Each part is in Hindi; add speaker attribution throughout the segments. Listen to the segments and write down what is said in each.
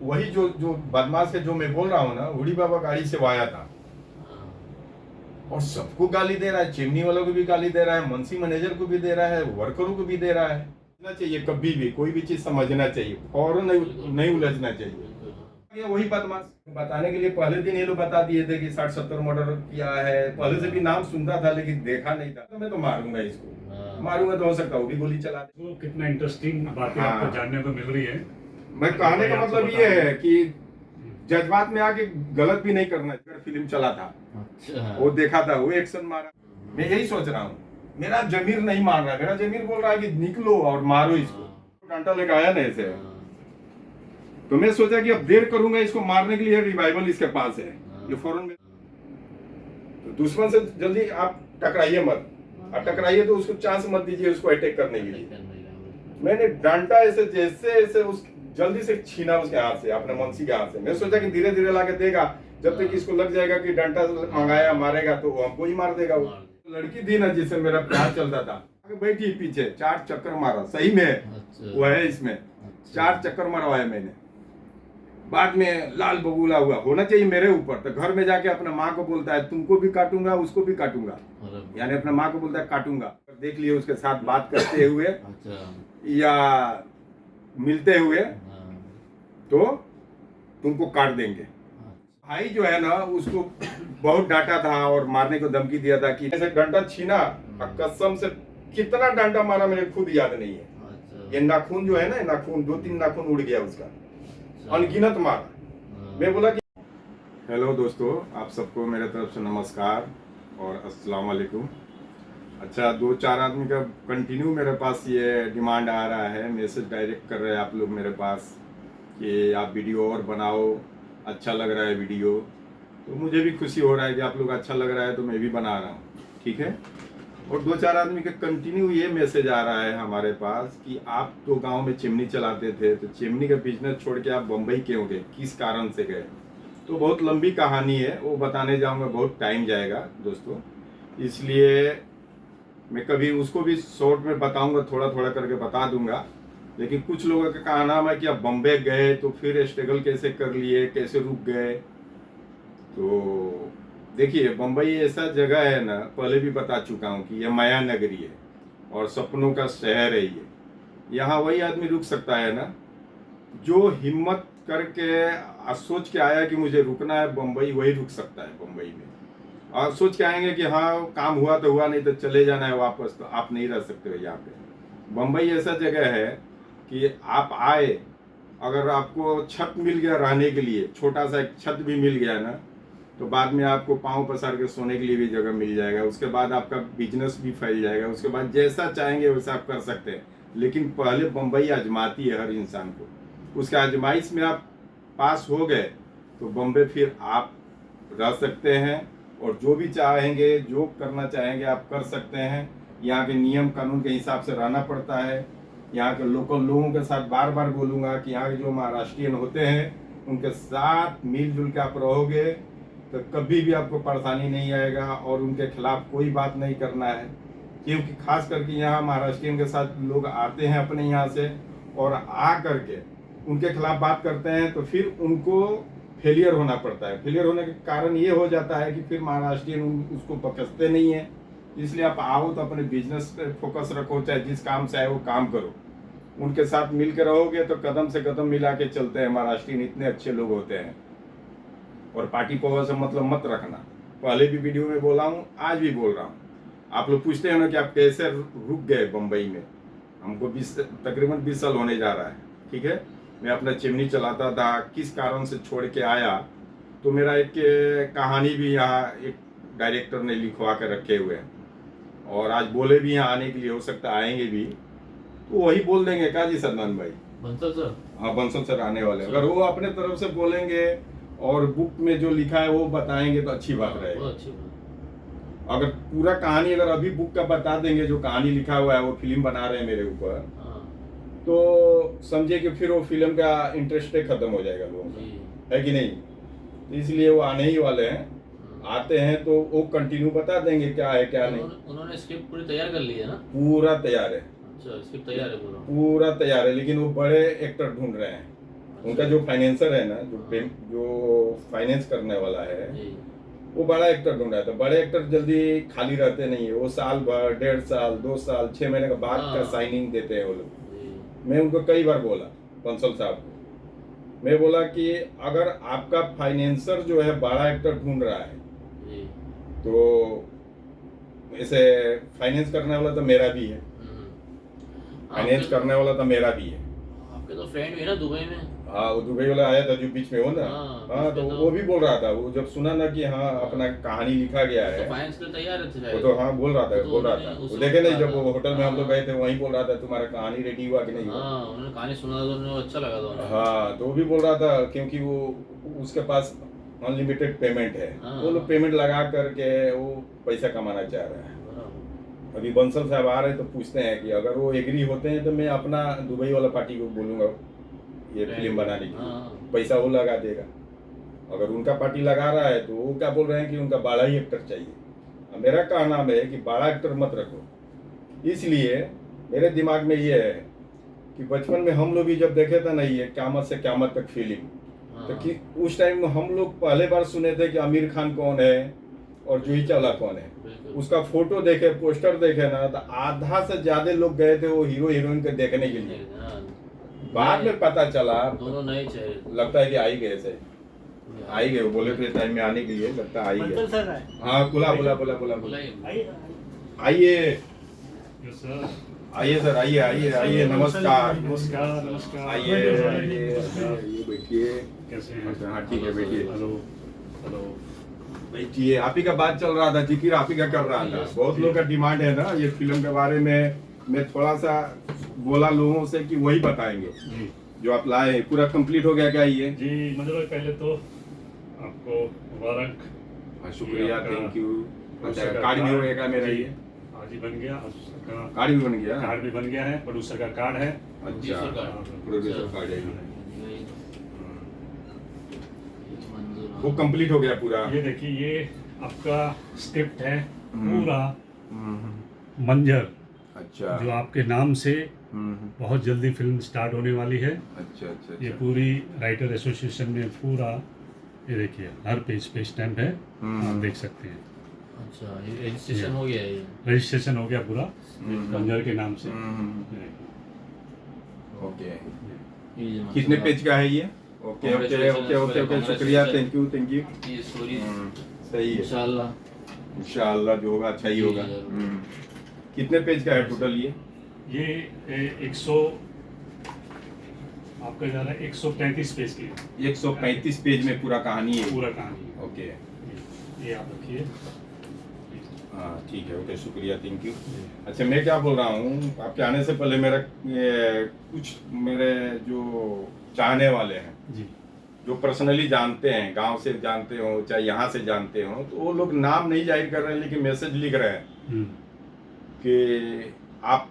Speaker 1: वही जो जो बदमाश है जो मैं बोल रहा हूँ ना, उड़ी बाबा गाड़ी से वो आया था और सबको गाली दे रहा है, चिमनी वालों को भी गाली दे रहा है, मुंशी मैनेजर को भी दे रहा है, वर्करों को भी दे रहा है। समझना चाहिए, कभी भी कोई भी चीज समझना चाहिए, फौरन नहीं उलझना चाहिए। ये वही बदमाश बताने के लिए पहले दिन ये लोग बता दिए थे कि 60-70 मर्डर किया है, पहले से भी नाम सुनता था लेकिन देखा नहीं था। तो मैं तो मारूंगा इसको, मारूंगा तो हो सकता है वो भी गोली चला दे।
Speaker 2: तो कितना इंटरेस्टिंग बातें आपको जानने को मिल रही है।
Speaker 1: मैं कहने का मतलब ये है कि जज्बात में आके गलत भी नहीं करना। फिल्म चला था,
Speaker 3: अच्छा,
Speaker 1: वो देखा था, वो एक्शन मारा। मैं यही सोच रहा हूँ, मेरा जमीर नहीं मान रहा है, मेरा जमीर बोल रहा है कि निकलो और मारो इसको। डंडा लेकर आया ना ऐसे, तो मैं सोचा कि अब देर करूंगा इसको मारने के लिए, रिवाइवल इसके पास है, ये फौरन में। तो दुश्मन से जल्दी आप टकराइए मत, आप टकराइए तो उसको चांस मत दीजिए उसको अटैक करने के लिए। मैंने डंडा ऐसे जैसे ऐसे उस जल्दी से छीना उसके हाथ से, अपने मुंशी के हाथ से। मैं सोचा कि धीरे धीरे लाके देगा, जब तक इसको लग जाएगा कि डंडा मंगाया मारेगा तो वो हमको ही मार देगा। वो लड़की थी ना जिससे मेरा प्यार चलता था, बैठी पीछे 4 चक्कर मारा, सही में वो है इसमें, 4 चक्कर मरवाए मैंने। बाद में लाल बबूला हुआ, होना चाहिए मेरे ऊपर। तो घर में जाके अपने माँ को बोलता है तुमको भी काटूंगा उसको भी काटूंगा, यानी अपने माँ को बोलता है काटूंगा। देख लिए उसके साथ बात करते हुए या मिलते हुए तो तुमको काट देंगे। भाई जो है ना उसको बहुत डांटा था और मारने को धमकी दिया था कि ऐसे डंडा छीना, कसम से कितना डंडा मारा मेरे खुद याद नहीं है। ये नाखून जो है ना, नाखून 2-3 नाखून उड़ गया उसका, अनगिनत मारा। मैं बोला कि हेलो दोस्तों, आप सबको मेरे तरफ से नमस्कार और अस्सलाम वालेकुम। अच्छा, 2-4 आदमी का कंटिन्यू मेरे पास ये डिमांड आ रहा है, मैसेज डायरेक्ट कर रहे हैं आप लोग मेरे पास कि आप वीडियो और बनाओ, अच्छा लग रहा है वीडियो। तो मुझे भी खुशी हो रहा है कि आप लोग अच्छा लग रहा है तो मैं भी बना रहा हूँ, ठीक है। और 2-4 आदमी का कंटिन्यू ये मैसेज आ रहा है हमारे पास कि आप तो गांव में चिमनी चलाते थे, तो चिमनी का बिजनेस छोड़ के आप बम्बई क्यों गए, किस कारण से गए। तो बहुत लंबी कहानी है, वो बताने जाऊंगा बहुत टाइम जाएगा दोस्तों, इसलिए मैं कभी उसको भी शॉर्ट में बताऊंगा, थोड़ा थोड़ा करके बता दूंगा। लेकिन कुछ लोगों का कहना है कि अब बम्बई गए तो फिर स्ट्रगल कैसे कर लिए, कैसे रुक गए। तो देखिए, बम्बई ऐसा जगह है ना, पहले भी बता चुका हूँ कि यह माया नगरी है और सपनों का शहर है ये। यहाँ वही आदमी रुक सकता है ना जो हिम्मत करके सोच के आया कि मुझे रुकना है बम्बई, वही रुक सकता है बम्बई में। और सोच के आएंगे कि हाँ काम हुआ तो हुआ, नहीं तो चले जाना है वापस, तो आप नहीं रह सकते हो यहाँ पे। बम्बई ऐसा जगह है कि आप आए, अगर आपको छत मिल गया रहने के लिए, छोटा सा एक छत भी मिल गया ना, तो बाद में आपको पाँव पसार के सोने के लिए भी जगह मिल जाएगा। उसके बाद आपका बिजनेस भी फैल जाएगा, उसके बाद जैसा चाहेंगे वैसा आप कर सकते हैं। लेकिन पहले बम्बई आजमाती है हर इंसान को, उसके आजमाइश में आप पास हो गए तो बम्बई फिर आप रह सकते हैं और जो भी चाहेंगे, जो करना चाहेंगे आप कर सकते हैं। यहाँ के नियम कानून के हिसाब से रहना पड़ता है। यहाँ के लोकल लोगों के साथ बार बार बोलूँगा कि यहाँ के जो महाराष्ट्रियन होते हैं उनके साथ मिलजुल के आप रहोगे तो कभी भी आपको परेशानी नहीं आएगा, और उनके खिलाफ कोई बात नहीं करना है। क्योंकि खास करके यहाँ महाराष्ट्रियन के साथ लोग आते हैं अपने यहाँ से और आ करके उनके खिलाफ बात करते हैं तो फिर उनको फेलियर होना पड़ता है। फेलियर होने के कारण ये हो जाता है कि फिर महाराष्ट्रियन उसको बकसते नहीं है। इसलिए आप आओ तो अपने बिजनेस पे फोकस रखो, चाहे जिस काम से आए वो काम करो। उनके साथ मिल के रहोगे तो कदम से कदम मिला के चलते हैं। महाराष्ट्रियन इतने अच्छे लोग होते हैं। और पार्टी पावर से मतलब मत रखना, पहले भी वीडियो में बोला हूँ, आज भी बोल रहा हूँ। आप लोग पूछते हैं ना कि आप कैसे रुक गए बम्बई में, हमको तकरीबन 20 साल होने जा रहा है, ठीक है। मैं अपना चिमनी चलाता था, किस कारण से छोड़ के आया, तो मेरा एक कहानी भी यहाँ एक डायरेक्टर ने लिखवा के रखे हुए हैं और आज बोले भी यहाँ आने के लिए, हो सकता आएंगे भी, तो वही बोल देंगे। का जी सदमान भाई,
Speaker 3: बंसल सर,
Speaker 1: हाँ बंसल सर आने वाले, अगर वो अपने तरफ से बोलेंगे और बुक में जो लिखा है वो बताएंगे तो अच्छी बात रहेगी। अगर पूरा कहानी अगर अभी बुक का बता देंगे, जो कहानी लिखा हुआ है वो फिल्म बना रहे हैं मेरे ऊपर, तो समझे कि फिर वो फिल्म का इंटरेस्ट खत्म हो जाएगा लोगों का, है कि नहीं। तो इसलिए वो आने ही वाले हैं, आते हैं तो वो कंटिन्यू बता देंगे क्या है क्या नहीं।
Speaker 3: उन्होंने स्क्रिप्ट पूरी तैयार कर ली है ना?
Speaker 1: पूरा तैयार है।
Speaker 3: अच्छा, स्क्रिप्ट तैयार है पूरा?
Speaker 1: पूरा तैयार है, लेकिन वो बड़े एक्टर ढूंढ रहे हैं। उनका जो फाइनेंसर है ना, जो फाइनेंस करने वाला है,
Speaker 3: जी
Speaker 1: वो बड़ा एक्टर ढूंढ रहा था। बड़े एक्टर जल्दी खाली रहते नहीं है, वो साल भर, 1.5 साल, 2 साल, 6 महीने के बाद का
Speaker 3: हाँ।
Speaker 1: साइनिंग देते हैं वो लोग।
Speaker 3: जी
Speaker 1: मैं उनको कई बार बोला, बंसल साहब को, मैं बोला कि अगर आपका फाइनेंसर जो है बड़ा एक्टर ढूंढ रहा है,
Speaker 3: जी
Speaker 1: तो ऐसे फाइनेंस करने वाला तो मेरा भी है, फाइनेंस
Speaker 3: आपके
Speaker 1: करने वाला तो मेरा भी है।
Speaker 3: आपके तो फ्रेंड भी है ना दुबई में।
Speaker 1: हाँ, वो दुबई वाला आया था जो बीच में हो ना।
Speaker 3: हाँ,
Speaker 1: हाँ,
Speaker 3: बीच
Speaker 1: तो
Speaker 3: में तो-
Speaker 1: वो भी बोल रहा था, वो जब सुना ना कि हाँ अपना कहानी लिखा गया
Speaker 3: तो
Speaker 1: है,
Speaker 3: फाइनेंस के लिए तैयार थे
Speaker 1: वो
Speaker 3: शायद।
Speaker 1: तो हाँ बोल रहा था,
Speaker 3: तो
Speaker 1: बोल रहा
Speaker 3: उन्होंने
Speaker 1: था।
Speaker 3: उस
Speaker 1: वो देखे नहीं,
Speaker 3: वक्त
Speaker 1: जब वो होटल में हम लोग
Speaker 3: हाँ।
Speaker 1: गए थे, वहीं बोल रहा था तुम्हारा कहानी रेडी हुआ कि नहीं हुआ।
Speaker 3: हाँ, उन्होंने कहानी सुना तो उन्हें अच्छा लगा था उन्हें।
Speaker 1: हाँ, तो वो भी बोल रहा था क्योंकि वो उसके पास अनलिमिटेड पेमेंट है,
Speaker 3: हाँ।
Speaker 1: वो लोग पेमेंट लगा करके वो पैसा कमाना चाह रहा है।
Speaker 3: बराबर।
Speaker 1: अभी बंसल साहब आ रहे हैं तो पूछते हैं कि अगर वो एग्री होते हैं तो मैं अपना दुबई वाला पार्टी को बोलूँगा ये फिल्म बनाने के लिए,
Speaker 3: हाँ।
Speaker 1: पैसा वो लगा देगा। अगर उनका पार्टी लगा रहा है तो वो क्या बोल रहे हैं कि उनका बड़ा ही एक्टर चाहिए। अब मेरा कहना है कि बड़ा एक्टर मत रखो, इसलिए मेरे दिमाग में ये है कि बचपन में हम लोग भी जब देखे थे ना ये क़यामत से क़यामत तक फिल्म, तो कि उस टाइम में हम लोग पहले बार सुने थे कि आमिर खान कौन है और जूही चावला कौन है।
Speaker 3: बिल्कुल।
Speaker 1: उसका फोटो देखे, पोस्टर देखे ना, तो आधा से ज्यादा लोग गए थे वो हीरो हीरोइन को देखने के लिए।
Speaker 3: हाँ।
Speaker 1: बाद में पता चला,
Speaker 3: दोनों नए चेहरे थे।
Speaker 1: लगता है कि आ ही गए से, आ ही गए, वो बोले थे टाइम में आने के लिए, लगता है आ ही
Speaker 4: बंसल
Speaker 1: गए।
Speaker 4: सर आए।
Speaker 1: हाँ, बुला बुला बुला बुला बुला।
Speaker 3: बुलाइए।
Speaker 4: आइए।
Speaker 1: आइए
Speaker 2: यस सर।
Speaker 1: आइए सर, आइए आइए आइए, नमस्कार।
Speaker 2: नमस्कार नमस्कार।
Speaker 1: आइए आइए आइए, बैठिए।
Speaker 2: कैसे हैं?
Speaker 1: हाँ ठीक है, बैठिए
Speaker 2: हेलो हेलो।
Speaker 1: बैठिए। आप ही का बात चल रहा था, जिक्र आप ही का कर रहा था। बहुत लोग का डिमांड है ना ये फिल्म के बारे में, मैं थोड़ा सा बोला लोगों से कि वही बताएंगे
Speaker 2: जी
Speaker 1: जो आप लाए। पूरा कंप्लीट हो गया क्या ये?
Speaker 2: जी मंजूर भाई, पहले तो आपको मुबारक।
Speaker 1: हाँ, शुक्रिया,
Speaker 2: आपका
Speaker 1: थैंक यू। अच्छा,
Speaker 2: प्रोड्यूसर का
Speaker 1: कार्ड भी हो गया क्या मेरा?
Speaker 2: जी,
Speaker 1: ये
Speaker 2: आज ही बन गया। उसका
Speaker 1: कार्ड भी बन गया?
Speaker 2: कार्ड भी बन गया है, प्रोड्यूसर का कार्ड है।
Speaker 1: अच्छा,
Speaker 3: प्रोड्यूसर कार्ड।
Speaker 1: प्रोड्यूसर कार्ड है ये।
Speaker 3: यही मंजूर।
Speaker 1: वो कंप्लीट हो गया पूरा?
Speaker 2: ये देखिए, ये आपका स्क्रिप्ट है
Speaker 1: हम्म।
Speaker 2: पूरा
Speaker 1: हम्म,
Speaker 2: मंजर,
Speaker 1: अच्छा।
Speaker 2: जो आपके नाम से
Speaker 1: हम्म,
Speaker 2: बहुत जल्दी फिल्म स्टार्ट होने वाली है।
Speaker 1: अच्छा अच्छा
Speaker 2: ये
Speaker 1: अच्छा।
Speaker 2: पूरी राइटर एसोसिएशन में पूरा, ये देखिए हर पेज पे स्टैम्प है, आप देख सकते हैं।
Speaker 3: अच्छा, ये रजिस्ट्रेशन हो गया है ये।
Speaker 2: रजिस्ट्रेशन हो गया पूरा
Speaker 1: हम्म,
Speaker 2: मंजर के नाम से।
Speaker 1: हम्म,
Speaker 2: ये देखिए।
Speaker 1: ओके।
Speaker 3: ये मंजूर
Speaker 1: कितने
Speaker 3: आप-
Speaker 1: पेज का है ये? Okay okay okay okay okay, शुक्रिया, थैंक यू थैंक यू।
Speaker 3: ये स्टोरी
Speaker 1: सही है,
Speaker 3: इंशाल्लाह।
Speaker 1: इंशाल्लाह जो होगा अच्छा ही
Speaker 3: जी,
Speaker 1: होगा।
Speaker 3: जरूर।
Speaker 1: कितने पेज का है टोटल ये?
Speaker 2: ये 100 आपका जा रहा है 135 पेज की
Speaker 1: 135 पेज में पूरा कहानी है।
Speaker 2: पूरा कहानी है।
Speaker 1: ओके,
Speaker 2: ये आप रखिए।
Speaker 1: हाँ ठीक है, ओके, शुक्रिया, थैंक यू। अच्छा, मैं क्या बोल रहा हूँ, आपके आने से पहले मेरा कुछ मेरे जो चाहने वाले हैं,
Speaker 2: जी
Speaker 1: जो पर्सनली जानते हैं, गांव से जानते हो चाहे यहाँ से जानते हो, तो वो लोग नाम नहीं जाहिर कर रहे हैं लेकिन मैसेज लिख रहे हैं
Speaker 2: हम्म,
Speaker 1: कि आप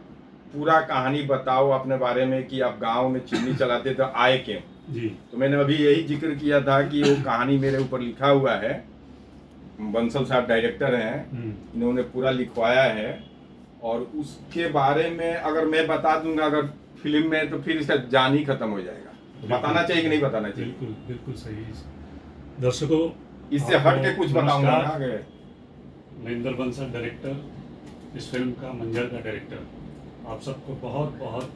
Speaker 1: पूरा कहानी बताओ अपने बारे में कि आप गांव में चिमनी चलाते तो आए क्यों।
Speaker 2: जी
Speaker 1: तो मैंने अभी यही जिक्र किया था कि वो कहानी मेरे ऊपर लिखा हुआ है, बंसल साहब डायरेक्टर हैं, इन्होंने पूरा लिखवाया है, और उसके बारे में अगर मैं बता दूंगा अगर फिल्म में, तो फिर इसका जान ही खत्म हो जाएगा। बताना चाहिए कि नहीं बताना चाहिए?
Speaker 2: बिल्कुल बिल्कुल सही। दर्शकों,
Speaker 1: इससे
Speaker 2: आपको
Speaker 1: हट के कुछ बताऊंगा ना
Speaker 2: नमस्कार।
Speaker 1: आगे।
Speaker 2: महेंद्र बंसल डायरेक्टर, इस फिल्म का मंजर का डायरेक्टर, आप सबको बहुत बहुत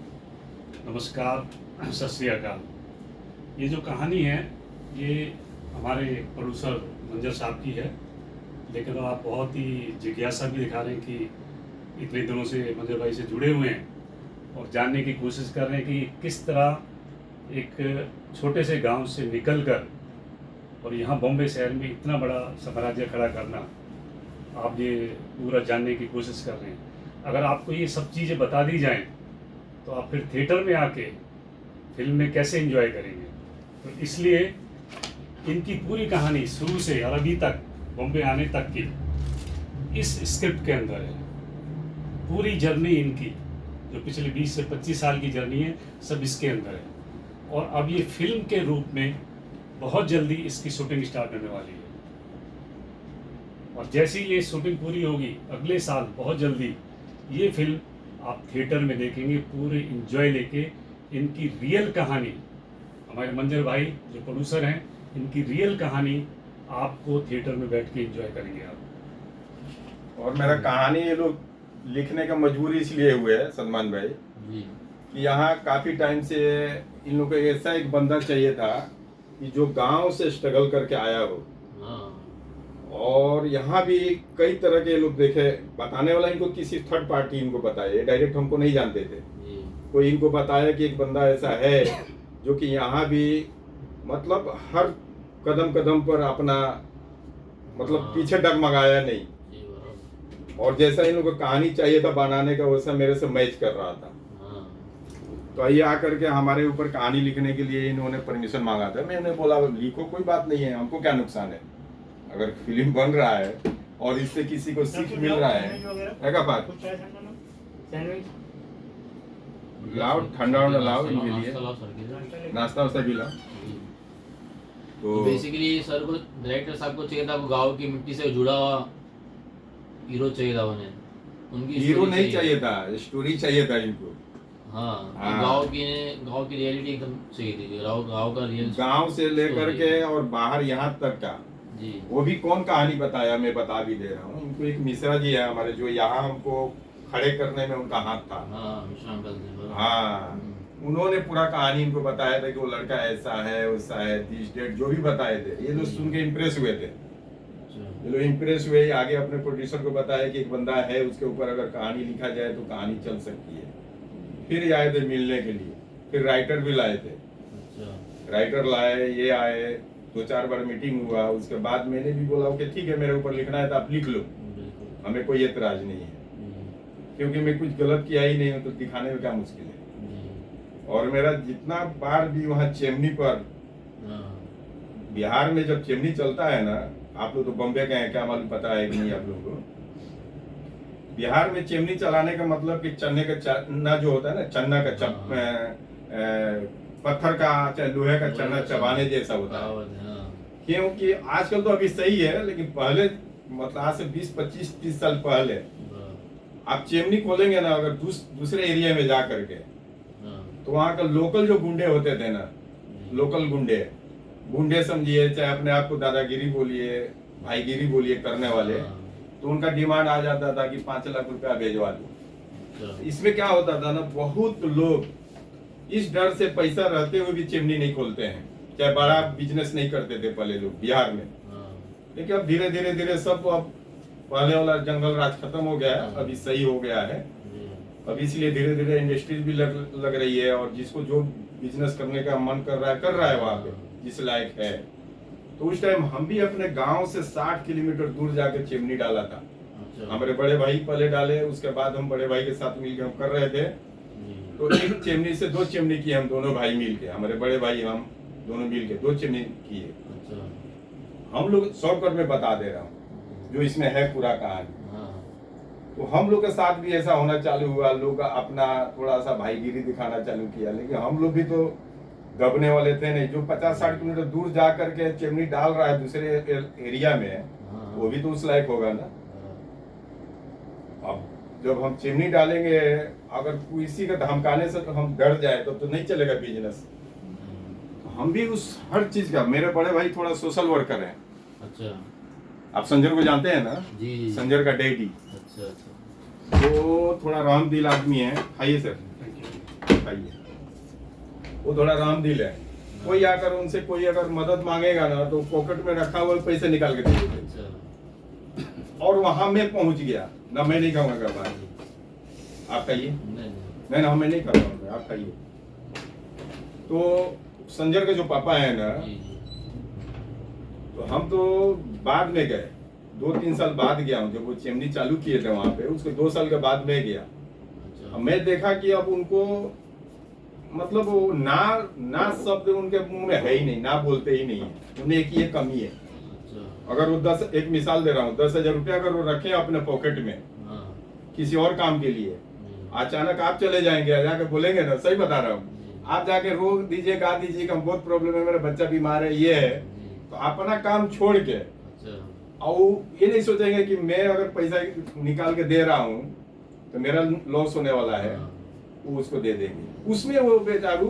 Speaker 2: नमस्कार, सत श्री अकाल। ये जो कहानी है ये हमारे प्रोड्यूसर मंजर साहब की है, लेकिन आप बहुत ही जिज्ञासा भी दिखा रहे हैं कि इतने दिनों से मंजर भाई से जुड़े हुए हैं और जानने की कोशिश कर रहे हैं कि किस तरह एक छोटे से गांव से निकलकर और यहाँ बॉम्बे शहर में इतना बड़ा साम्राज्य खड़ा करना, आप ये पूरा जानने की कोशिश कर रहे हैं। अगर आपको ये सब चीज़ें बता दी जाएं तो आप फिर थिएटर में आके फिल्म में कैसे एंजॉय करेंगे। तो इसलिए इनकी पूरी कहानी शुरू से और अभी तक बॉम्बे आने तक की इस स्क्रिप्ट के अंदर है। पूरी जर्नी इनकी जो पिछले 20 से 25 साल की जर्नी है, सब इसके अंदर है। और अब ये फिल्म के रूप में बहुत जल्दी इसकी शूटिंग स्टार्ट होने वाली है, और जैसे ही ये शूटिंग पूरी होगी अगले साल बहुत जल्दी ये फिल्म आप थिएटर में देखेंगे, पूरे इंजॉय लेके इनकी रियल कहानी हमारे मंजर भाई जो प्रोड्यूसर हैं, इनकी रियल कहानी आपको थिएटर में बैठ के एंजॉय करेंगे आप।
Speaker 1: और मेरा कहानी ये लोग लिखने का मजबूरी इसलिए हुए है सलमान भाई
Speaker 3: जी।
Speaker 1: कि यहाँ काफी टाइम से इन लोगों को ऐसा एक बंदा चाहिए था कि जो गांव से स्ट्रगल करके आया हो।
Speaker 3: हाँ।
Speaker 1: और यहाँ भी कई तरह के लोग देखे, बताने वाला इनको किसी थर्ड पार्टी इनको बताए, डायरेक्ट हमको नहीं जानते थे।
Speaker 3: जी।
Speaker 1: कोई इनको बताया कि एक बंदा ऐसा है जो कि यहाँ भी मतलब हर कदम कदम पर अपना मतलब
Speaker 3: हाँ।
Speaker 1: पीछे डगमगाया नहीं,
Speaker 3: जी बराबर।
Speaker 1: और जैसा इन लोगों को कहानी चाहिए था बनाने का वैसा मेरे से मैच कर रहा था।
Speaker 3: हाँ।
Speaker 1: तो ये आकर के हमारे ऊपर कहानी लिखने के लिए इन्होंने परमिशन मांगा था। मैंने बोला लिखो, कोई बात नहीं है, हमको क्या नुकसान है, अगर फिल्म बन रहा है और इससे किसी को सीख मिल रहा है क्या बात। लाओ ठंडा वंडा लाओ इनके लिए,
Speaker 3: नाश्ता लाओ सर के लिए।
Speaker 1: नाश्ता वास्ता भी लाओ।
Speaker 3: जी।
Speaker 1: तो
Speaker 3: तो बेसिकली सर को, डायरेक्टर साहब को चाहिए था वो गांव की मिट्टी से जुड़ा हुआ हीरो चाहिए था उन्हें, उनकी
Speaker 1: हीरो
Speaker 3: story
Speaker 1: नहीं चाहिए था, स्टोरी चाहिए था इनको।
Speaker 3: हाँ,
Speaker 1: हाँ।
Speaker 3: गांव की रियलिटी एकदम चाहिए थी, गांव का रियल
Speaker 1: गांव से लेकर
Speaker 3: story।
Speaker 1: के और बाहर यहाँ तक का,
Speaker 3: जी।
Speaker 1: वो भी कौन कहानी बताया, मैं बता भी दे रहा हूँ। इनको एक मिश्रा जी है हमारे, जो यहाँ हमको खड़े करने में उनका हाथ था।
Speaker 3: हाँ, मिश्रा अंकल थे बराबर।
Speaker 1: हाँ, उन्होंने पूरा कहानी इनको बताया था कि वो लड़का ऐसा है वैसा है, दिस डेट जो भी बताए थे। ये लोग सुन के इम्प्रेस हुए थे,
Speaker 3: अच्छा।
Speaker 1: ये लोग इम्प्रेस हुए, आगे अपने प्रोड्यूसर को बताया कि एक बंदा है, उसके ऊपर अगर कहानी लिखा जाए तो कहानी चल सकती है। फिर ये आए थे मिलने के लिए, फिर राइटर भी लाए थे,
Speaker 3: अच्छा।
Speaker 1: राइटर लाए, ये आए, 2-4 बार मीटिंग हुआ। उसके बाद मैंने भी बोला कि ठीक है मेरे ऊपर लिखना है तो आप लिख लो,
Speaker 3: बिल्कुल।
Speaker 1: हमें कोई एतराज नहीं है, क्योंकि मैं कुछ गलत किया ही नहीं हूँ, तो दिखाने में क्या मुश्किल है। और मेरा जितना बार भी वहाँ चेमनी पर,
Speaker 3: हाँ।
Speaker 1: बिहार में जब चेमनी चलता है ना, आप लोग तो बम्बे के हैं, क्या मालूम पता है कि नहीं आप लोगों को। बिहार में चेमनी चलाने का मतलब कि चन्ने का चन्ना जो होता है ना, चन्ना का पत्थर का चाहे लोहे का चन्ना चबाने जैसा होता है।
Speaker 3: हाँ।
Speaker 1: क्योंकि आजकल तो अभी सही है, लेकिन पहले मतलब आज से 20-25-30 साल पहले आप चेमनी खोलेंगे ना अगर दूसरे एरिया में जा करके, तो वहाँ का लोकल जो गुंडे होते थे ना, लोकल गुंडे समझिए, चाहे अपने आप को दादागिरी बोलिए, भाईगिरी बोलिए करने वाले, तो उनका डिमांड आ जाता था कि 5 लाख रुपया भेजवा दो। इसमें क्या होता था ना, बहुत लोग इस डर से पैसा रहते हुए भी चिमनी नहीं खोलते हैं, चाहे बड़ा बिजनेस नहीं करते थे पहले लोग बिहार में। लेकिन अब धीरे धीरे धीरे सब, अब पहले वाला जंगल राज खत्म हो गया है, अभी सही हो गया है। अब इसलिए धीरे धीरे इंडस्ट्रीज भी लग रही है, और जिसको जो बिजनेस करने का मन कर रहा है वहाँ पे, जिस लायक है। तो उस टाइम हम भी अपने गांव से 60 किलोमीटर दूर जाकर चिमनी डाला था। हमारे बड़े भाई पहले डाले, उसके बाद हम बड़े भाई के साथ मिलकर हम कर रहे थे। तो एक चिमनी से 2 चिमनी किए हम दोनों भाई मिलके, हमारे बड़े भाई हम दोनों मिलके 2 चिमनी किए। हम लोग शॉर्टकट में बता दे रहा हूँ जो इसमें है पूरा कहानी। तो हम लोग के साथ भी ऐसा होना चालू हुआ, लोग अपना थोड़ा सा भाईगिरी दिखाना चालू किया, लेकिन हम लोग भी तो दबने वाले थे नहीं। जो 50-60 किलोमीटर दूर जा करके चिमनी डाल रहा है दूसरे एरिया में, वो भी तो उस लायक होगा ना। अब जब हम चिमनी डालेंगे, अगर किसी का धमकाने से तो हम डर जाए तो नहीं चलेगा बिजनेस। हम भी उस हर चीज का, मेरे बड़े भाई थोड़ा सोशल वर्कर हैं।
Speaker 3: अच्छा।
Speaker 1: आप संजर को जानते हैं ना?
Speaker 3: जी।
Speaker 1: संजर का डैडी।
Speaker 3: अच्छा अच्छा।
Speaker 1: वो थोड़ा रामदिल आदमी है। खाइए सर, खाइए। वो थोड़ा रामदिल है। कोई आकर उनसे कोई अगर मदद मांगेगा ना, तो पॉकेट में रखा हुआ पैसे निकाल के दे देते।
Speaker 3: अच्छा।
Speaker 1: और वहां मैं पहुंच गया ना, मैं नहीं कहूँगा भाई आप खाइए। नहीं ना, मैं नहीं कहूँगा, आप खाइए। तो संजर के जो पापा है ना, तो हम तो बाद में गए, 2-3 साल बाद गया हूँ। जब वो चिमनी चालू किए थे वहां पे, उसके 2 साल के बाद मैं गया। अब मैं देखा कि अब उनको मतलब वो ना शब्द उनके मुंह में है ही नहीं, ना बोलते ही नहीं है। उन्हें एक ये कमी है। अगर वो एक मिसाल दे रहा हूँ, 10,000 रुपया अगर वो रखे अपने पॉकेट में किसी और काम के लिए, अचानक आप चले जाएंगे, जाके बोलेंगे ना, सही बता रहा हूँ, आप जाके रोक दीजिए, गा दीजिए कि बहुत प्रॉब्लम है, मेरा बच्चा बीमार है, ये है, तो अपना काम छोड़ के, और ये नहीं सोचेंगे कि मैं अगर पैसा निकाल के दे रहा हूँ तो मेरा लॉस होने वाला है, वो उसको दे देंगे। उसमें वो बेचारू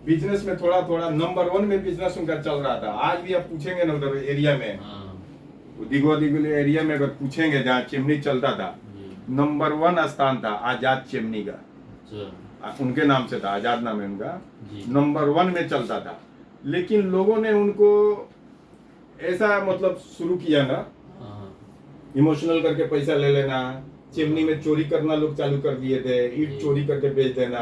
Speaker 1: बिजनेस में थोड़ा थोड़ा नंबर 1 में बिजनेस उनका चल रहा था। आज भी आप पूछेंगे ना उधर एरिया में, दिगो एरिया में अगर पूछेंगे जहाँ चिमनी चलता था, नंबर 1 स्थान था आजाद चिमनी का। उनके नाम से था, आजाद नाम है उनका, नंबर 1 में चलता था। लेकिन लोगों ने उनको ऐसा मतलब शुरू किया ना, इमोशनल करके पैसा ले लेना, चिमनी में चोरी करना लोग चालू कर दिए थे, ईट चोरी करके बेच देना।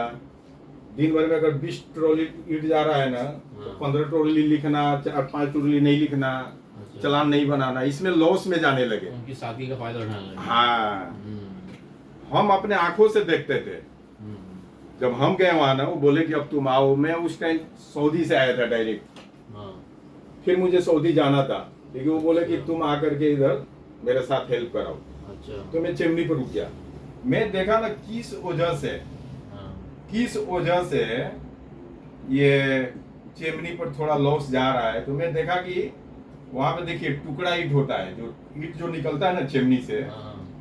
Speaker 1: दिन भर में अगर 20 ट्रॉली ईट जा रहा है ना, तो 15 ट्रॉली लिखना, 4-5 ट्रॉली नहीं लिखना, चालान नहीं बनाना, इसमें लॉस में जाने लगे।
Speaker 3: उनकी सादगी का फायदा उठाने लगे।
Speaker 1: हाँ, हम अपने आंखों से देखते थे। जब हम गए वहां ना, वो बोले कि अब तुम आओ। मैं उस टाइम सऊदी से आया था डायरेक्ट, फिर मुझे सऊदी जाना था, लेकिन वो बोले कि तुम आकर के इधर मेरे साथ हेल्प कराओ। तो मैं चिमनी पर रुक गया। मैं देखा ना किस वजह से ये चिमनी पर थोड़ा लॉस जा रहा है। तो मैं देखा कि वहां पे देखिए टुकड़ा ईट होता है, जो ईट जो निकलता है ना चिमनी से,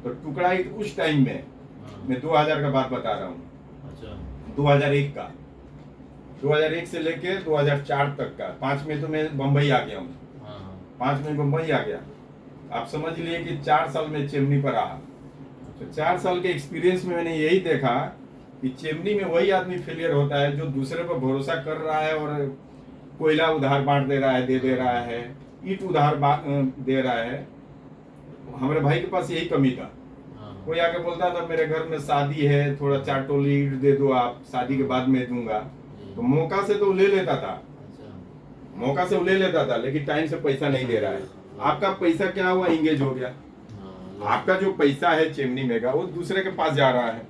Speaker 1: तो टुकड़ा ईट उस टाइम में, मैं 2000 का बात बता रहा हूँ, 2001 का, 2001 से लेके 2004 तक का। 5 में तो मैं बम्बई आ गया हूँ, 5 में बम्बई आ गया। आप समझ लिए कि 4 साल में चिमनी पर रहा। तो 4 साल के एक्सपीरियंस में मैंने यही देखा कि चिमनी में वही आदमी फेलियर होता है जो दूसरे पर भरोसा कर रहा है और कोयला उधार बांट दे रहा है, दे रहा है, ईट उधार दे रहा है। हमारे भाई के पास यही कमी था। कोई आके बोलता था मेरे घर में शादी है, थोड़ा 4 टोली ईट दे दो आप, शादी के बाद में दूंगा। तो मौका से तो ले लेता था, मौका से वो ले लेता था, लेकिन टाइम से पैसा नहीं दे रहा है। आपका पैसा क्या हुआ, इंगेज हो गया। आपका जो पैसा है चिमनी में का, वो दूसरे के पास जा रहा है।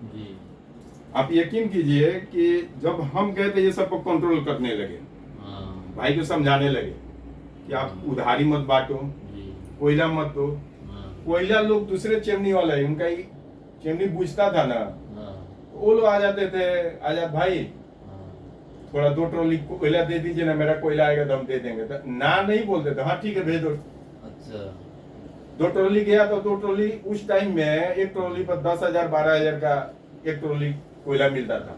Speaker 1: आप यकीन कीजिए कि जब हम गए थे, ये सबको कंट्रोल करने लगे, भाई को समझाने लगे कि आप उधारी मत बांटो, कोयला मत दो। कोयला लोग दूसरे चिमनी वाला है, उनका ही चिमनी बुझता था ना, वो लोग आ जाते थे, आजाद भाई थोड़ा 2 ट्रॉली कोयला दे दीजिए ना, मेरा कोयला आएगा तो हम दे देंगे। तो ना नहीं बोलते थे, हाँ ठीक है भेज दो। 2 ट्रॉली गया तो 2 ट्रॉली उस टाइम में, एक ट्रॉली पर 10,000 12,000 का एक ट्रॉली कोयला मिलता था।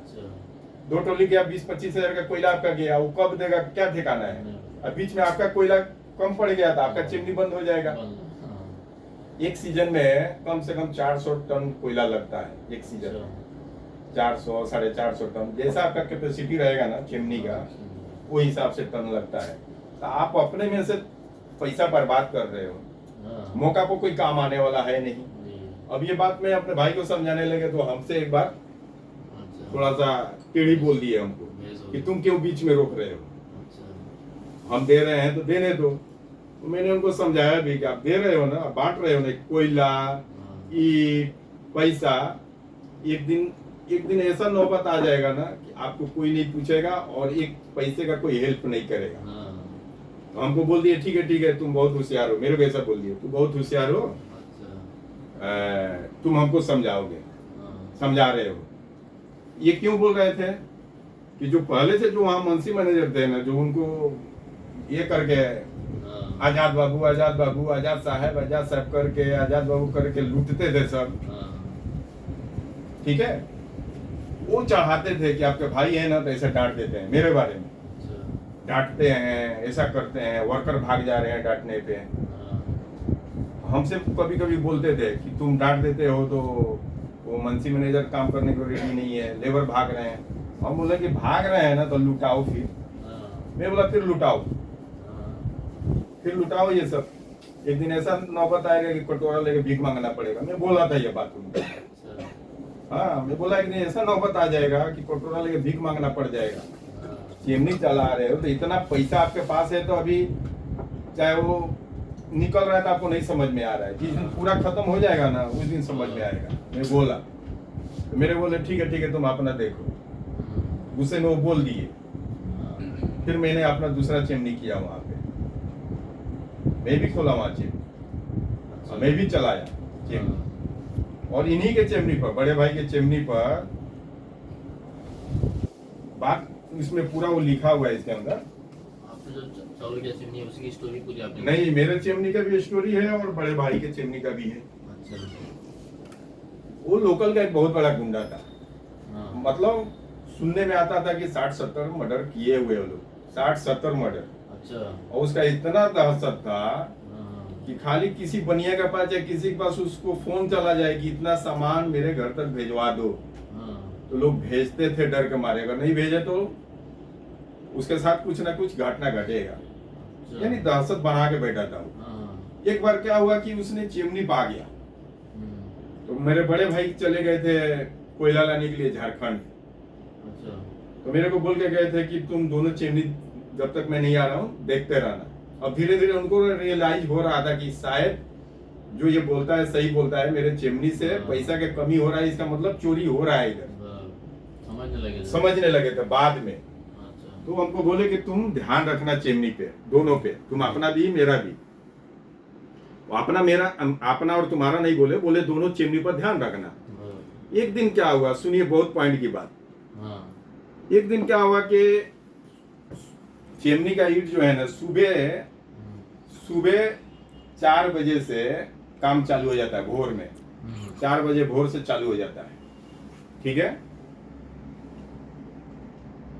Speaker 1: 2 ट्रॉली गया 20-25 हजार का कोयला आपका गया, वो कब देगा क्या ठिकाना है। अब बीच में आपका कोयला कम पड़ गया था, आपका चिमनी बंद हो जाएगा। एक सीजन में कम से कम 400 टन कोयला लगता है एक सीजन में, 400 450 टन, जैसा आपका कैपेसिटी रहेगा ना चिमनी का, वो हिसाब से टन लगता है। तो आप अपने में से पैसा बर्बाद कर रहे हो, मौका को कोई काम आने वाला है नहीं। अब ये बात मैं अपने भाई को समझाने लगे तो हमसे एक बार थोड़ा सा टेढ़ी बोल दिए हमको कि तुम क्यों बीच में रोक रहे हो, हम दे रहे हैं तो देने दो। तो मैंने उनको समझाया भी कि आप दे रहे हो ना, बांट रहे हो ना, कोयला, ईट, पैसा, एक दिन ऐसा नौबत आ जाएगा ना कि आपको कोई नहीं पूछेगा और एक पैसे का कोई हेल्प नहीं करेगा। तो हमको बोल दिए ठीक है तुम बहुत होशियार हो, मेरे को ऐसा बोल दिए, तुम बहुत होशियार हो, तुम हमको समझाओगे, समझा रहे हो। ये क्यों बोल रहे थे कि जो पहले से जो वहाँ मुंशी मैनेजर थे ना, जो उनको ये करके आजाद बाबू आजाद साहब करके, आजाद बाबू करके लूटते थे सब, ठीक है, वो चाहते थे कि आपके भाई है ना तो ऐसा डांट देते हैं, मेरे बारे में डांटते हैं, ऐसा करते हैं, वर्कर भाग जा रहे हैं डांटने पे। हमसे कभी कभी बोलते थे कि तुम डांट देते हो तो वो मुंशी मैनेजर काम करने को रेडी नहीं है, लेबर भाग रहे हैं। हम बोले कि भाग रहे हैं ना तो लुटाओ फिर। मैं बोला फिर लुटाओ ये सब। एक दिन ऐसा नौबत आएगा कि कटोरा लेके भीख मांगना पड़ेगा। मैं बोला था ये बात उनको, हाँ मैं बोला कि ऐसा नौबत आ जाएगा कि कटोरा लेके भीख मांगना पड़ जाएगा। चिमनी चला रहे हो तो इतना पैसा आपके पास है, तो अभी चाहे वो निकल रहा है तो आपको नहीं समझ में आ रहा है, जिस दिन पूरा खत्म हो जाएगा ना उस दिन समझ में आएगा। मैं बोला तो मेरे बोले ठीक है तुम अपना देखो। गुस्से में वो बोल दिए। फिर मैंने अपना दूसरा चिमनी किया वहां पे, मैं भी खोला वहां चिमनी, मैं भी चलाया चिमनी। और इन्हीं के चिमनी पर, बड़े भाई के चिमनी पर बात, इसमें पूरा वो लिखा हुआ है इसके अंदर।
Speaker 3: चावल की चिमनी उसकी स्टोरी पूरी आपने?
Speaker 1: नहीं, मेरे चिमनी का भी स्टोरी है और बड़े भाई के चिमनी का भी है।
Speaker 3: अच्छा।
Speaker 1: वो लोकल का एक बहुत बड़ा गुंडा था, मतलब सुनने में आता था कि 60-70 मर्डर किए हुए वो लोग, 60-70 मर्डर।
Speaker 3: अच्छा।
Speaker 1: और उसका इतना दहशत था
Speaker 3: हाँ,
Speaker 1: कि खाली किसी बनिया के पास या किसी के पास उसको फोन चला जाए कि इतना सामान मेरे घर तक भेजवा दो,
Speaker 3: हाँ,
Speaker 1: तो लोग भेजते थे डर के मारे। अगर नहीं भेजे तो उसके साथ कुछ ना कुछ घटना घटेगा,
Speaker 3: अच्छा।
Speaker 1: यानी दहशत बना के बैठा था वो।
Speaker 3: हाँ,
Speaker 1: एक बार क्या हुआ कि उसने चिमनी पा गया,
Speaker 3: हम्म,
Speaker 1: तो मेरे बड़े भाई चले गए थे कोयला लाने के लिए झारखंड।
Speaker 3: अच्छा।
Speaker 1: तो मेरे को बोल के गए थे कि तुम दोनों चिमनी जब तक मैं नहीं आ रहा हूँ देखते रहना। अब धीरे धीरे उनको रियलाइज हो रहा था कि शायद जो ये बोलता है सही बोलता है, मेरे चिमनी से पैसा के कमी हो रहा है, इसका मतलब चोरी हो रहा है इधर। समझने लगे थे बाद में।
Speaker 3: अच्छा।
Speaker 1: तो हमको बोले कि तुम ध्यान रखना चिमनी पे, दोनों पे, तुम अपना भी मेरा भी। अपना मेरा अपना और तुम्हारा नहीं बोले, बोले दोनों चिमनी पर ध्यान रखना। एक दिन क्या हुआ, सुनिए बहुत पॉइंट की बात।
Speaker 3: हाँ,
Speaker 1: एक दिन क्या हुआ कि चिमनी का ईट जो है ना, सुबह 4 बजे से काम चालू हो जाता है, भोर में 4 बजे भोर से चालू हो जाता है, ठीक है।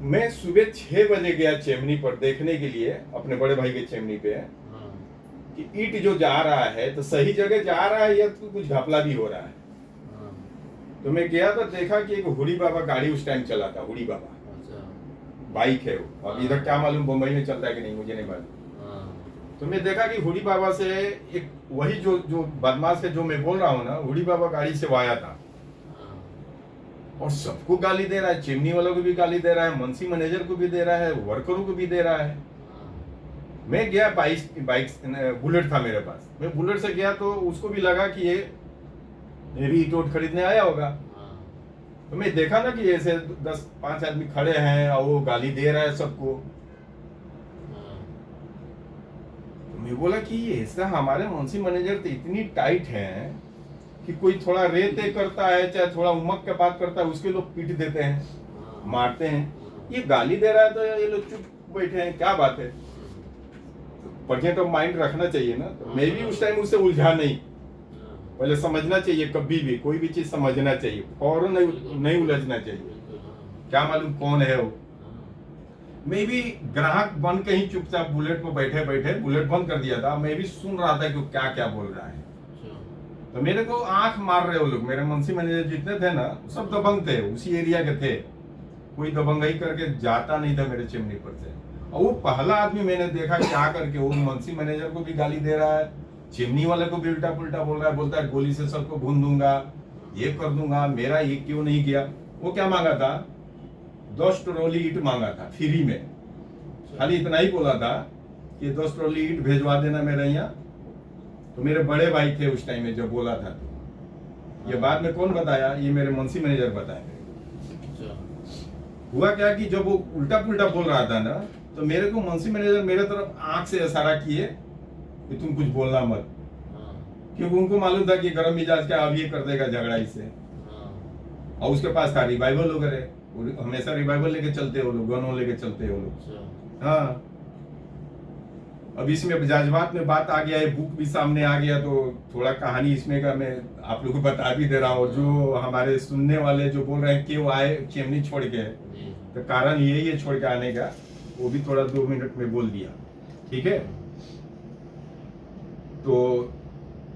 Speaker 1: मैं सुबह 6 बजे गया चिमनी पर देखने के लिए, अपने बड़े भाई के चिमनी पे,
Speaker 3: हाँ,
Speaker 1: कि ईट जो जा रहा है तो सही जगह जा रहा है या तो कुछ घपला भी हो रहा है।
Speaker 3: हाँ,
Speaker 1: तो मैं गया तो देखा कि एक हुडी बाबा गाड़ी उस टाइम चला था, हुडी बाबा
Speaker 3: अच्छा।
Speaker 1: बाइक है वो। अब इधर क्या मालूम बम्बई में चलता है कि नहीं, मुझे नहीं मालूम।
Speaker 3: हाँ,
Speaker 1: तो मैं देखा कि हुडी बाबा से एक वही जो जो बदमाश है जो मैं बोल रहा हूँ ना, हुडी बाबा गाड़ी से वो आया था
Speaker 3: हाँ,
Speaker 1: और सबको गाली दे रहा है, चिमनी वालों को भी गाली दे रहा है, मुंशी मैनेजर को भी दे रहा है, वर्करों को भी दे रहा है। मैं गया, बाइक बुलेट था मेरे पास, मैं बुलेट से गया तो उसको भी लगा कि ये भी ईंट खरीदने आया होगा।
Speaker 3: हाँ,
Speaker 1: तो मैं देखा ना कि ऐसे 10-5 आदमी खड़े हैं और वो गाली दे रहा है सबको।
Speaker 3: हाँ,
Speaker 1: तो मैं बोला कि ये ऐसा हमारे मुंशी मैनेजर तो इतनी टाइट है कि कोई थोड़ा रेते करता है चाहे थोड़ा उमक के बात करता है उसके लोग पीट देते हैं,
Speaker 3: हाँ,
Speaker 1: मारते हैं। ये गाली दे रहा है तो ये लोग चुप बैठे हैं, क्या बात है। प्रेजेंट ऑफ माइंड रखना चाहिए ना। तो मैं भी उस टाइम उससे उलझा नहीं, पहले समझना चाहिए, कभी भी कोई भी चीज समझना चाहिए, फौरन नहीं उलझना चाहिए।
Speaker 3: बिल्कुल, हाँ,
Speaker 1: क्या मालूम कौन है वो।
Speaker 3: हाँ,
Speaker 1: मैं भी ग्राहक बन के ही चुपचाप बुलेट पर बैठे बैठे बुलेट बंद कर दिया था। मैं भी सुन रहा था कि वो क्या क्या बोल रहा है।
Speaker 3: अच्छा।
Speaker 1: तो मेरे को आंख मार रहे वो लोग, मेरे मुंशी मैनेजर जितने थे ना सब दबंग थे, उसी एरिया के थे, कोई दबंगई करके जाता नहीं था मेरे चिमनी पर से। और वो पहला आदमी मैंने देखा कि आकर के वो मुंशी मैनेजर को भी गाली दे रहा है, चिमनी वाले को भी उल्टा पुल्टा बोल रहा है, बोलता है गोली से सबको भून दूंगा, ये कर दूंगा, मेरा ये क्यों नहीं किया। वो क्या मांगा था, 10 ट्रॉली ईंट मांगा था फ्री में, खाली इतना ही बोला था कि 10 ट्रॉली ईंट भेजवा देना मेरे यहाँ। तो मेरे बड़े भाई थे उस टाइम में जब बोला था, तो ये बाद में कौन बताया, ये मेरे मुंशी मैनेजर बताया।
Speaker 3: अच्छा।
Speaker 1: हुआ क्या कि जब वो उल्टा पुल्टा बोल रहा था ना, तो मेरे को मुंशी मैनेजर मेरे तरफ आंख से इशारा किए कि तुम कुछ बोलना मत,
Speaker 3: हाँ,
Speaker 1: क्योंकि उनको मालूम था कि गरम मिजाज का अब ये कर देगा झगड़ा इससे।
Speaker 3: हाँ,
Speaker 1: और उसके पास था रिवाइवल वगैरह, वो हमेशा रिवाइवल लेके चलते हो लोग, गनों लेके चलते हो लोग।
Speaker 3: अच्छा।
Speaker 1: हाँ, अब इसमें जज्बात में बात आ गया है, बुक भी सामने आ गया, तो थोड़ा कहानी इसमें का मैं आप लोगों को बता भी दे रहा हूँ। जो हमारे सुनने वाले जो बोल रहे हैं कि वो आए चिमनी छोड़ के,
Speaker 3: जी।
Speaker 1: तो कारण यही है छोड़ के आने का, वो भी थोड़ा 2 मिनट में बोल दिया, ठीक है। तो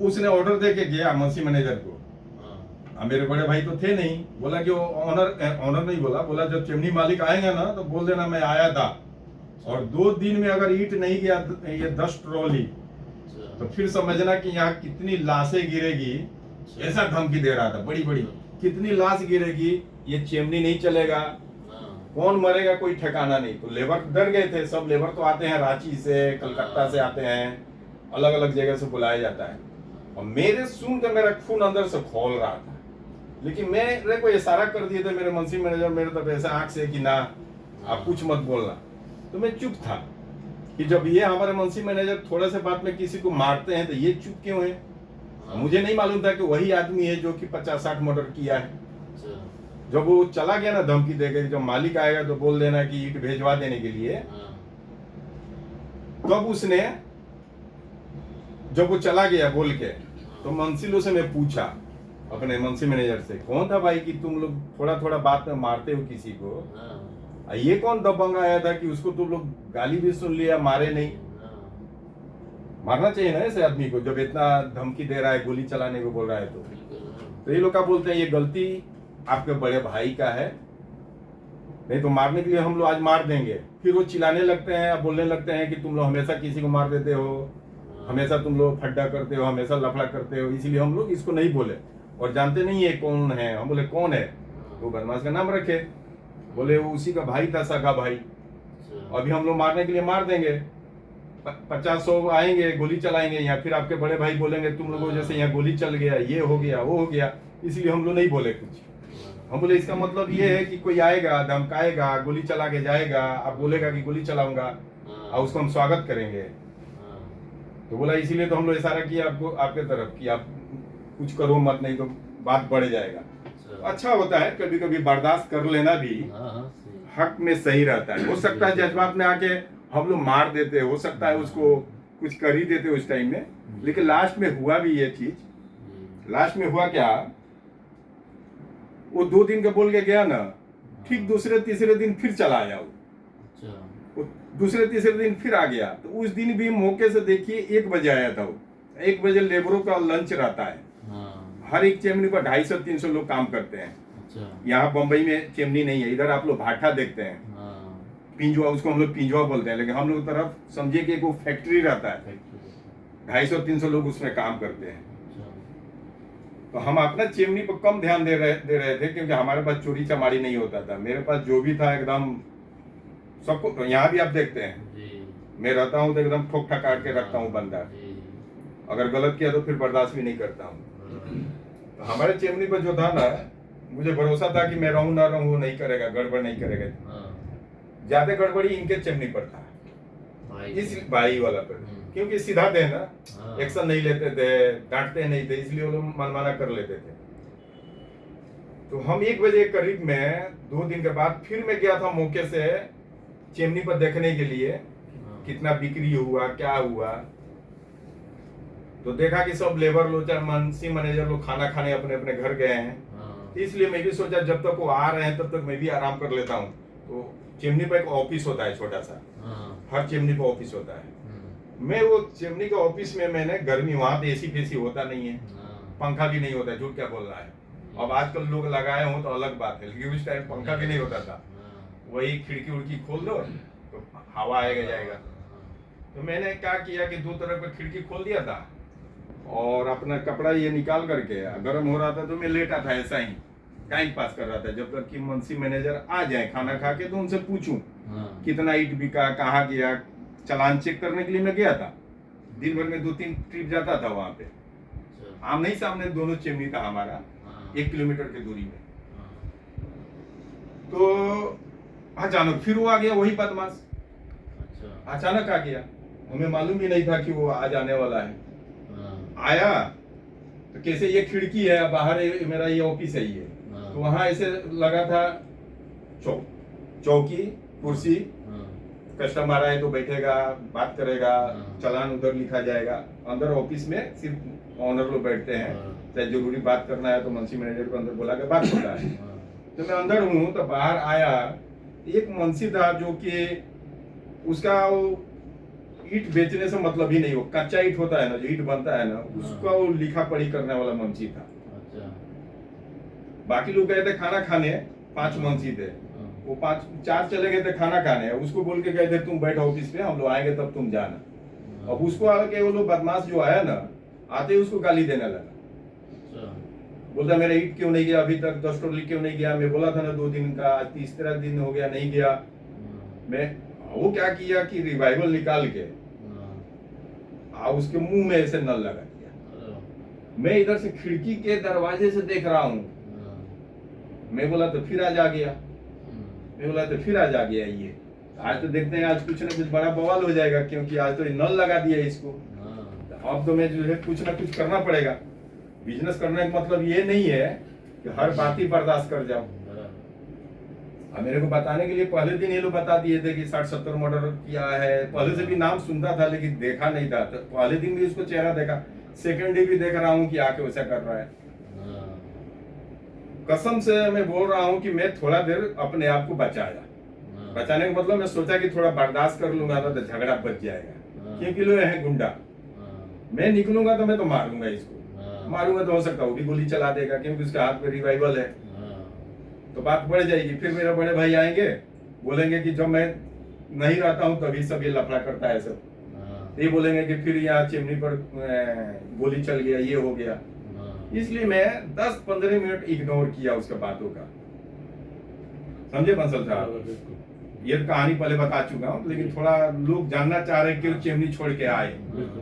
Speaker 1: उसने ऑर्डर दे के गया मुंशी मैनेजर को।
Speaker 3: हाँ,
Speaker 1: मेरे बड़े भाई तो थे नहीं, बोला कि वो ऑनर नहीं बोला जब चिमनी मालिक आएगा ना तो बोल देना मैं आया था, और 2 दिन में अगर ईंट नहीं गया ये 10 ट्रॉली,
Speaker 3: अच्छा।
Speaker 1: तो फिर समझना कि यहाँ कितनी लाशें गिरेगी। ऐसा धमकी दे रहा था, बड़ी बड़ी कितनी लाश गिरेगी, ये चिमनी नहीं चलेगा,
Speaker 3: हाँ,
Speaker 1: कौन मरेगा कोई ठिकाना नहीं। तो लेबर डर गए थे, सब लेबर तो आते हैं रांची से, कलकत्ता से आते हैं, अलग अलग जगह से बुलाया जाता है। और मेरे सुन के मेरा खून अंदर से खोल रहा था, लेकिन मेरे को इशारा कर दिए थे मेरे मुंशी मैनेजर मेरे तरफ ऐसे आंख से कि ना आप कुछ मत बोलना। तो मैं चुप था कि जब ये हमारे मुंशी मैनेजर थोड़े से बात में किसी को मारते हैं तो ये चुप क्यों है।
Speaker 3: हाँ,
Speaker 1: मुझे नहीं मालूम था कि वही आदमी है जो कि 50-60 मर्डर किया है।
Speaker 3: अच्छा।
Speaker 1: जब वो चला गया ना धमकी देके, जब मालिक आएगा तो बोल देना कि ईंट भेजवा देने के लिए,
Speaker 3: हाँ,
Speaker 1: तब उसने जब वो चला गया बोल के, तो मंसिलों से मैं पूछा, अपने मुंशी मैनेजर से, कौन था भाई कि तुम लोग थोड़ा थोड़ा बात में मारते हो किसी को?
Speaker 3: हाँ,
Speaker 1: ये कौन दबंग आया था कि उसको तुम लोग गाली भी सुन लिया, मारे नहीं?
Speaker 3: हाँ,
Speaker 1: मारना चाहिए ना ऐसे आदमी को जब इतना धमकी दे रहा है, गोली चलाने को बोल रहा है तो।
Speaker 3: बिल्कुल।
Speaker 1: तो ये लोग क्या बोलते हैं, ये गलती आपके बड़े भाई का है, नहीं तो मारने के लिए हम लोग आज मार देंगे। फिर वो चिल्लाने लगते हैं, बोलने लगते हैं कि तुम लोग हमेशा किसी को मार देते हो, हमेशा तुम लोग फड्डा करते हो, हमेशा लफड़ा करते हो, इसीलिए हम लोग इसको नहीं बोले। और जानते नहीं है कौन है। हम बोले कौन है? तो बदमाश का नाम रखे। बोले वो उसी का भाई था, सगा भाई।
Speaker 3: अच्छा,
Speaker 1: अभी हम लोग मारने के लिए मार देंगे, 50-100 आएंगे, गोली चलाएंगे, या फिर आपके बड़े भाई बोलेंगे तुम लोगों जैसे यहाँ गोली चल गया, ये हो गया, वो हो गया, इसलिए हम लोग नहीं बोले कुछ। हम बोले इसका मतलब ये है कि कोई आएगा, धमकाएगा, गोली चला के जाएगा, आप बोलेगा कि गोली चलाऊंगा, और उसको हम स्वागत करेंगे।
Speaker 3: हाँ,
Speaker 1: तो बोला इसीलिए तो हम लोग इशारा किया आपको, आपके तरफ कि आप कुछ करो मत, नहीं तो बात बढ़ जाएगा। अच्छा होता है कभी कभी बर्दाश्त कर लेना भी,
Speaker 3: हाँ, हाँ, सही।
Speaker 1: हक में सही रहता है। हो सकता है जज्बात में आके हम लोग मार देते, हो सकता है उसको कुछ कर ही देते उस टाइम में, लेकिन लास्ट में हुआ भी ये चीज। लास्ट में हुआ क्या, वो 2 दिन के बोल के गया ना, ठीक दूसरे तीसरे दिन फिर चला आया वो।
Speaker 3: अच्छा,
Speaker 1: वो दूसरे तीसरे दिन फिर आ गया। तो उस दिन भी मौके से देखिए 1 बजे आया था वो। 1 बजे लेबरों का लंच रहता है,
Speaker 3: हाँ,
Speaker 1: हर एक चिमनी पर 250-300 लोग काम करते हैं।
Speaker 3: अच्छा,
Speaker 1: यहाँ बम्बई में चिमनी नहीं है, इधर आप लोग भाटा देखते हैं,
Speaker 3: हाँ,
Speaker 1: पिंजवा, उसको हम लोग पिंजवा बोलते हैं, लेकिन हम लोग तरफ समझिए कि एक वो फैक्ट्री रहता है,
Speaker 3: फैक्ट्री,
Speaker 1: 250-300 लोग उसमें काम करते हैं।
Speaker 3: अच्छा,
Speaker 1: तो हम अपना चिमनी पर कम ध्यान दे रहे थे, क्योंकि हमारे पास चोरी चमारी नहीं होता था। मेरे पास जो भी था एकदम सबको, यहाँ भी आप देखते हैं
Speaker 3: जी,
Speaker 1: मैं रहता हूँ तो एकदम ठोक ठकाट के रखता हूँ बंदा,
Speaker 3: जी,
Speaker 1: अगर गलत किया तो फिर बर्दाश्त भी नहीं करता हूँ।
Speaker 3: हाँ,
Speaker 1: तो हमारे चिमनी पर जो था ना, मुझे भरोसा था कि मैं रहूँ ना रहूँ, वो नहीं करेगा, गड़बड़ नहीं करेगा।
Speaker 3: हाँ,
Speaker 1: ज्यादा गड़बड़ी इनके चिमनी पर था,
Speaker 3: भाई,
Speaker 1: इस भाई वाला पर, क्योंकि सीधा थे ना,
Speaker 3: हाँ,
Speaker 1: एक्शन नहीं लेते थे, डांटते नहीं थे, इसलिए वो लोग मनमाना कर लेते थे। तो हम 1 बजे करीब में 2 दिन के बाद फिर मैं गया था मौके से चिमनी पर देखने के लिए
Speaker 3: हाँ,
Speaker 1: कितना बिक्री हुआ, क्या हुआ। तो देखा कि सब लेबर लोग, चाहे मुंशी मैनेजर लोग खाना खाने अपने अपने घर गए हैं।
Speaker 3: हाँ,
Speaker 1: इसलिए मैं भी सोचा जब तक वो आ रहे हैं तब तक मैं भी आराम कर लेता हूँ। तो चिमनी पर एक ऑफिस होता है छोटा सा,
Speaker 3: हाँ,
Speaker 1: हर चिमनी पर ऑफिस होता है।
Speaker 3: हम्म,
Speaker 1: मैं वो चिमनी के ऑफिस में, मैंने गर्मी, वहां पे एसी फेसी होता नहीं है,
Speaker 3: हाँ,
Speaker 1: पंखा भी नहीं होता है, झूठ क्या बोल रहा है। अब आजकल लोग लगाए हो तो अलग बात है, लेकिन उस टाइम पंखा भी नहीं होता था।
Speaker 3: हाँ,
Speaker 1: वही खिड़की उड़की खोल दो तो हवा आएगा जाएगा। तो मैंने क्या किया कि 2 तरफ का खिड़की खोल दिया था, और अपना कपड़ा ये निकाल करके, गर्म हो रहा था तो मैं लेटा था ऐसा ही, टाइम पास कर रहा था, जब तक कि मुंशी मैनेजर आ जाए खाना खा के, तो उनसे पूछूं
Speaker 3: हाँ,
Speaker 1: कितना ईट बिका, कहाँ गया, चालान चेक करने के लिए मैं गया था। दिन भर में 2-3 ट्रिप जाता था वहां पे।
Speaker 3: अच्छा,
Speaker 1: आमने ही सामने दोनों चिमनी था हमारा,
Speaker 3: हाँ,
Speaker 1: 1 किलोमीटर की दूरी में।
Speaker 3: हाँ,
Speaker 1: तो अचानक फिर वो आ गया, वही बदमाश
Speaker 3: अच्छा,
Speaker 1: अचानक आ गया, हमें मालूम भी नहीं था कि वो आ जाने वाला है।
Speaker 3: हाँ,
Speaker 1: आया तो कैसे, ये खिड़की है, बाहर मेरा ये ऑफिस है ये,
Speaker 3: हाँ,
Speaker 1: तो वहां ऐसे लगा था चौकी, कुर्सी,
Speaker 3: हाँ,
Speaker 1: कस्टमर आए तो बैठेगा, बात करेगा,
Speaker 3: हाँ।
Speaker 1: चालान उधर लिखा जाएगा। अंदर ऑफिस में सिर्फ ऑनर लोग बैठते हैं,
Speaker 3: हाँ।
Speaker 1: चाहे जरूरी बात करना है तो मुंशी मैनेजर को अंदर बुला के बात होता है।
Speaker 3: हाँ,
Speaker 1: तो मैं अंदर हूँ तो बाहर आया एक मुंशी था, जो कि उसका वो ईट बेचने से मतलब ही नहीं, वो कच्चा ईट होता है ना, जो ईट बनता है ना, उसका वो लिखा पढ़ी करने वाला मुंशी था।
Speaker 3: अच्छा,
Speaker 1: बाकी लोग गए थे खाना खाने, 5 मुंशी थे,
Speaker 3: हाँ,
Speaker 1: वो 4 चले गए थे खाना खाने, उसको बोल के गए थे तुम बैठो ऑफिस पे, हम लोग आएंगे तब तुम जाना। अब उसको आके वो लोग बदमाश जो आया ना, आते ही उसको गाली देने लगा,
Speaker 3: अच्छा,
Speaker 1: बोलता मेरा ईट क्यों नहीं गया अभी तक, 10 ट्रॉली क्यों नहीं गया, मैं बोला था ना 2 दिन का, आज तीसरा दिन हो गया नहीं गया।
Speaker 3: हाँ,
Speaker 1: मैं वो क्या किया कि रिवाइवल निकाल के उसके मुंह में ऐसे नल लगा दिया।
Speaker 3: अरे,
Speaker 1: मैं इधर से खिड़की के दरवाजे से देख रहा हूँ,
Speaker 3: हाँ,
Speaker 1: मैं बोला तो फिर आज आ गया,
Speaker 3: हम्म,
Speaker 1: मैं बोला तो फिर आज आ गया ये। आज तो देखते हैं, आज कुछ ना कुछ बड़ा बवाल हो जाएगा, क्योंकि आज तो ये नल लगा दिया इसको।
Speaker 3: हाँ,
Speaker 1: अब तो मैं जो है कुछ ना कुछ करना पड़ेगा। बिजनेस करने का मतलब ये नहीं है कि हर बात ही बर्दाश्त कर जाओ।
Speaker 3: बराबर,
Speaker 1: अब मेरे को बताने के लिए पहले दिन ये लोग बता दिए थे कि 60-70 मर्डर किया है, पहले से भी नाम सुनता था लेकिन देखा नहीं था। तो पहले दिन भी उसको चेहरा देखा, सेकंड डे भी देख रहा हूँ कि आके वैसा कर रहा है।
Speaker 3: हाँ,
Speaker 1: कसम से मैं बोल रहा हूँ कि मैं थोड़ा देर अपने आप को बचाया।
Speaker 3: हाँ,
Speaker 1: बचाने का मतलब मैं सोचा कि थोड़ा बर्दाश्त कर लूंगा ना तो झगड़ा बच जाएगा,
Speaker 3: हाँ,
Speaker 1: क्योंकि लोग हैं गुंडा।
Speaker 3: हाँ,
Speaker 1: मैं निकलूंगा तो मैं तो मारूंगा इसको,
Speaker 3: हाँ,
Speaker 1: मारूंगा तो हो सकता है वो भी गोली चला देगा, क्योंकि उसके हाथ में रिवाइवल है।
Speaker 3: हाँ,
Speaker 1: तो बात बढ़ जाएगी। फिर मेरे बड़े भाई आएंगे, बोलेंगे कि जब मैं नहीं रहता हूँ तभी सब ये लफड़ा करता है सब।
Speaker 3: हाँ,
Speaker 1: ये बोलेंगे कि फिर यहाँ चिमनी पर गोली चल गया, ये हो गया।
Speaker 3: हाँ,
Speaker 1: इसलिए मैं 10-15 मिनट इग्नोर किया उसके बातों का। समझे बंसल साहब?
Speaker 2: बिल्कुल
Speaker 1: ये कहानी पहले बता चुका हूँ, लेकिन थोड़ा लोग जानना चाह रहे हैं कि वो चिमनी छोड़ के आए।
Speaker 2: बिल्कुल